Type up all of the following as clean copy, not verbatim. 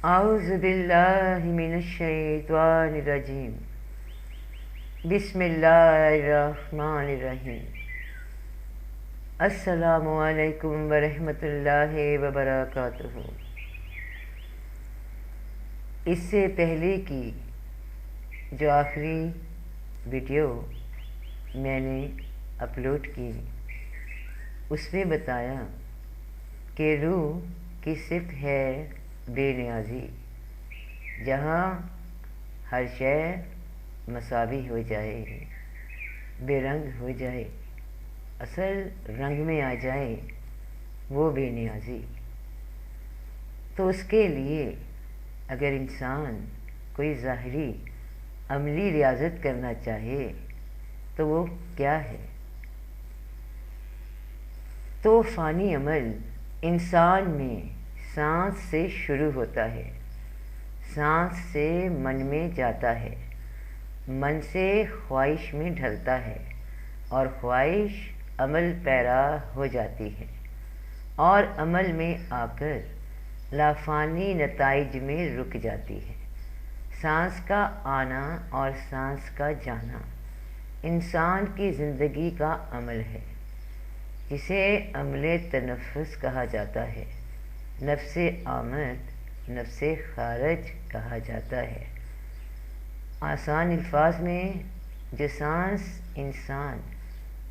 اعوذ باللہ من الشیطان الرجیم بسم اللہ الرحمن الرحیم السلام علیکم ورحمۃ اللہ وبرکاتہ۔ اس سے پہلے کی جو آخری ویڈیو میں نے اپلوڈ کی اس میں بتایا کہ روح کی صفت ہے بے نیازی، جہاں ہر شے مساوی ہو جائے، بے رنگ ہو جائے، اصل رنگ میں آ جائے، وہ بے نیازی۔ تو اس کے لیے اگر انسان کوئی ظاہری عملی ریاضت کرنا چاہے تو وہ کیا ہے؟ تو فانی عمل انسان میں سانس سے شروع ہوتا ہے، سانس سے من میں جاتا ہے، من سے خواہش میں ڈھلتا ہے، اور خواہش عمل پیرا ہو جاتی ہے، اور عمل میں آ کر لافانی نتائج میں رک جاتی ہے۔ سانس کا آنا اور سانس کا جانا انسان کی زندگی کا عمل ہے، جسے عمل تنفس کہا جاتا ہے، نفس آمد، نفس خارج کہا جاتا ہے۔ آسان الفاظ میں جو سانس انسان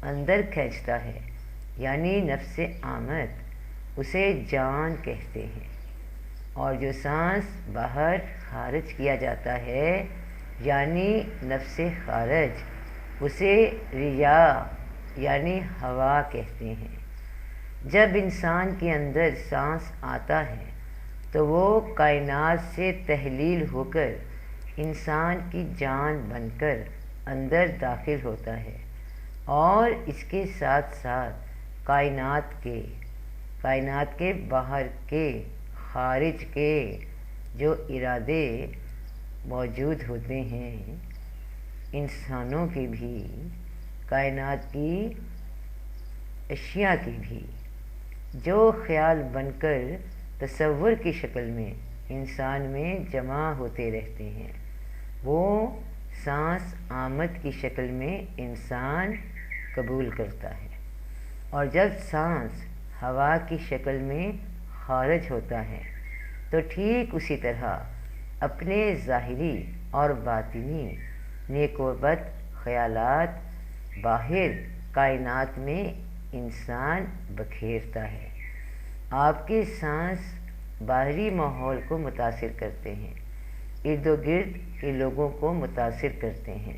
اندر کھینچتا ہے یعنی نفس آمد، اسے جان کہتے ہیں، اور جو سانس باہر خارج کیا جاتا ہے یعنی نفس خارج، اسے ریا یعنی ہوا کہتے ہیں۔ جب انسان کے اندر سانس آتا ہے تو وہ کائنات سے تحلیل ہو کر انسان کی جان بن کر اندر داخل ہوتا ہے، اور اس کے ساتھ ساتھ کائنات کے باہر کے، خارج کے جو ارادے موجود ہوتے ہیں، انسانوں کے بھی، کائنات کی اشیاء کی بھی، جو خیال بن کر تصور کی شکل میں انسان میں جمع ہوتے رہتے ہیں، وہ سانس آمد کی شکل میں انسان قبول کرتا ہے، اور جب سانس ہوا کی شکل میں خارج ہوتا ہے تو ٹھیک اسی طرح اپنے ظاہری اور باطنی نیک و بد خیالات باہر کائنات میں انسان بکھیرتا ہے۔ آپ کے سانس باہری ماحول کو متاثر کرتے ہیں، ارد و گرد کے لوگوں کو متاثر کرتے ہیں۔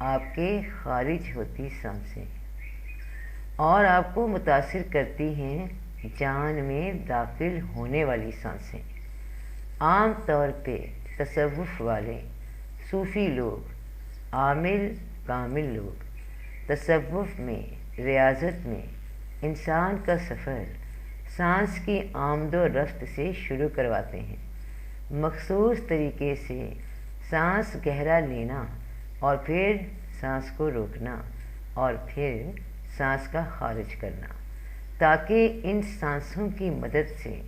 آپ کے خارج ہوتی سانسیں اور آپ کو متاثر کرتی ہیں جان میں داخل ہونے والی سانسیں۔ عام طور پہ تصوف والے، صوفی لوگ، عامل کامل لوگ تصوف میں، ریاضت میں انسان کا سفر سانس کی آمد و رفت سے شروع کرواتے ہیں۔ مخصوص طریقے سے سانس گہرا لینا، اور پھر سانس کو روکنا، اور پھر سانس کا خارج کرنا، تاکہ ان سانسوں کی مدد سے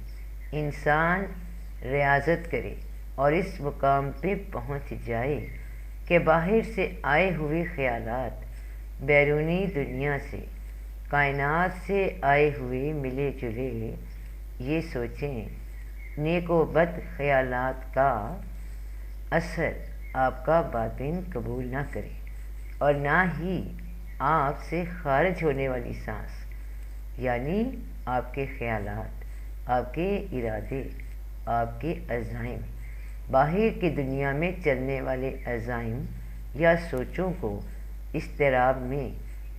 انسان ریاضت کرے اور اس مقام پہ پہنچ جائے کہ باہر سے آئے ہوئے خیالات، بیرونی دنیا سے، کائنات سے آئے ہوئے ملے جلے یہ سوچیں، نیک و بد خیالات کا اثر آپ کا باطن قبول نہ کرے، اور نہ ہی آپ سے خارج ہونے والی سانس یعنی آپ کے خیالات، آپ کے ارادے، آپ کے عزائم، باہر کی دنیا میں چلنے والے عزائم یا سوچوں کو اضطراب میں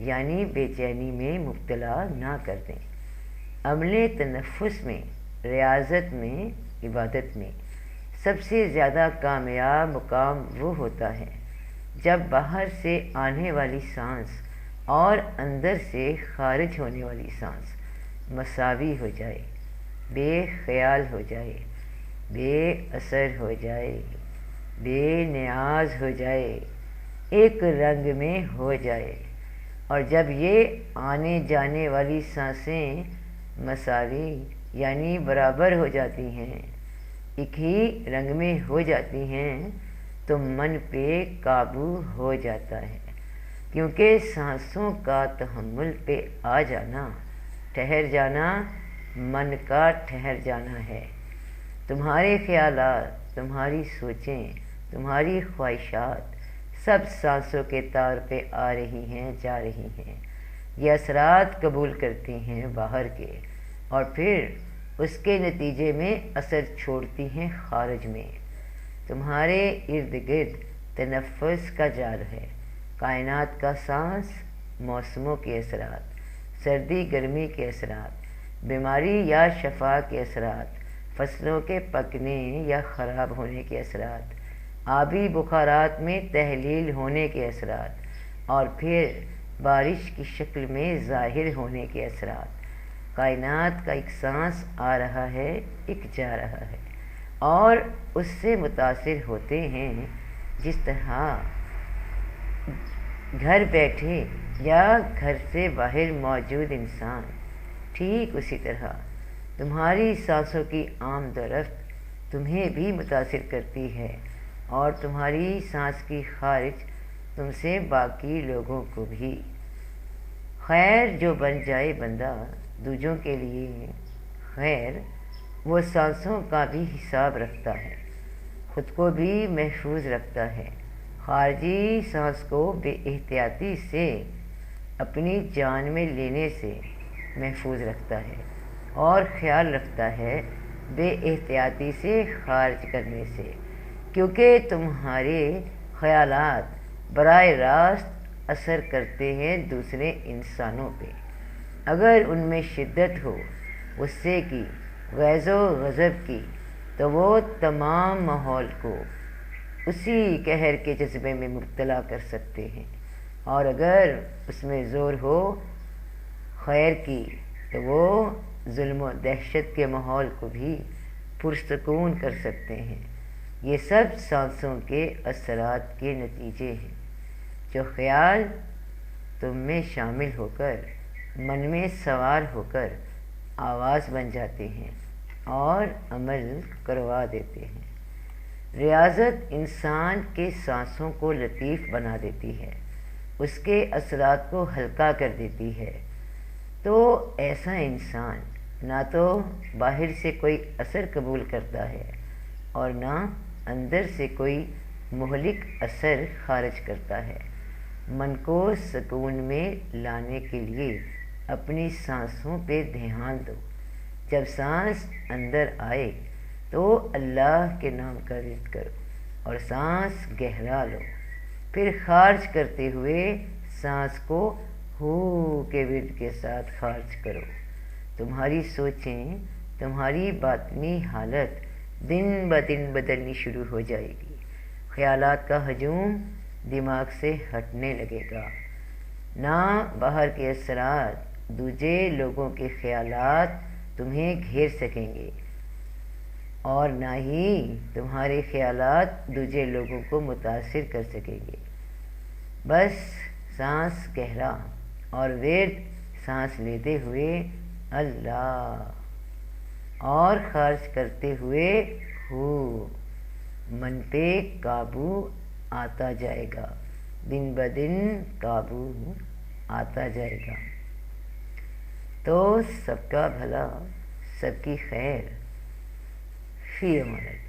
یعنی بے چینی میں مبتلا نہ کر دیں۔ عمل تنفس میں، ریاضت میں، عبادت میں سب سے زیادہ کامیاب مقام وہ ہوتا ہے جب باہر سے آنے والی سانس اور اندر سے خارج ہونے والی سانس مساوی ہو جائے، بے خیال ہو جائے، بے اثر ہو جائے، بے نیاز ہو جائے، ایک رنگ میں ہو جائے۔ اور جب یہ آنے جانے والی سانسیں مساوی یعنی برابر ہو جاتی ہیں ایک ہی رنگ میں ہو جاتی ہیں تو من پہ قابو ہو جاتا ہے، کیونکہ سانسوں کا تحمل پہ آ جانا، ٹھہر جانا من کا ٹھہر جانا ہے۔ تمہارے خیالات، تمہاری سوچیں، تمہاری خواہشات سب سانسوں کے طور پہ آ رہی ہیں، جا رہی ہیں۔ یہ اثرات قبول کرتی ہیں باہر کے، اور پھر اس کے نتیجے میں اثر چھوڑتی ہیں خارج میں۔ تمہارے ارد گرد تنفس کا جال ہے، کائنات کا سانس، موسموں کے اثرات، سردی گرمی کے اثرات، بیماری یا شفا کے اثرات، فصلوں کے پکنے یا خراب ہونے کے اثرات، آبی بخارات میں تحلیل ہونے کے اثرات، اور پھر بارش کی شکل میں ظاہر ہونے کے اثرات۔ کائنات کا ایک سانس آ رہا ہے، ایک جا رہا ہے، اور اس سے متاثر ہوتے ہیں۔ جس طرح گھر بیٹھے یا گھر سے باہر موجود انسان، ٹھیک اسی طرح تمہاری سانسوں کی آمد و رفت تمہیں بھی متاثر کرتی ہے، اور تمہاری سانس کی خارج تم سے باقی لوگوں کو بھی۔ خیر جو بن جائے بندہ دوجوں کے لیے خیر، وہ سانسوں کا بھی حساب رکھتا ہے، خود کو بھی محفوظ رکھتا ہے، خارجی سانس کو بے احتیاطی سے اپنی جان میں لینے سے محفوظ رکھتا ہے، اور خیال رکھتا ہے بے احتیاطی سے خارج کرنے سے، کیونکہ تمہارے خیالات براہ راست اثر کرتے ہیں دوسرے انسانوں پہ۔ اگر ان میں شدت ہو، غصے کی، غیظ و غضب کی، تو وہ تمام ماحول کو اسی قہر کے جذبے میں مبتلا کر سکتے ہیں، اور اگر اس میں زور ہو خیر کی، تو وہ ظلم و دہشت کے ماحول کو بھی پرسکون کر سکتے ہیں۔ یہ سب سانسوں کے اثرات کے نتیجے ہیں، جو خیال تم میں شامل ہو کر من میں سوار ہو کر آواز بن جاتے ہیں اور عمل کروا دیتے ہیں۔ ریاضت انسان کے سانسوں کو لطیف بنا دیتی ہے، اس کے اثرات کو ہلکا کر دیتی ہے۔ تو ایسا انسان نہ تو باہر سے کوئی اثر قبول کرتا ہے، اور نہ اندر سے کوئی مہلک اثر خارج کرتا ہے۔ من کو سکون میں لانے کے لیے اپنی سانسوں پہ دھیان دو۔ جب سانس اندر آئے تو اللہ کے نام کا ورد کرو اور سانس گہرا لو، پھر خارج کرتے ہوئے سانس کو ہو کے ورد کے ساتھ خارج کرو۔ تمہاری سوچیں، تمہاری باطنی حالت دن بدن بدلنی شروع ہو جائے گی، خیالات کا ہجوم دماغ سے ہٹنے لگے گا۔ نہ باہر کے اثرات، دوجے لوگوں کے خیالات تمہیں گھیر سکیں گے، اور نہ ہی تمہارے خیالات دوجے لوگوں کو متاثر کر سکیں گے۔ بس سانس گہرا اور ورد سانس لیتے ہوئے اللہ، اور خارج کرتے ہوئے ہو۔ من پہ قابو آتا جائے گا، دن بدن قابو آتا جائے گا۔ تو سب کا بھلا، سب کی خیر، فی امان اللہ۔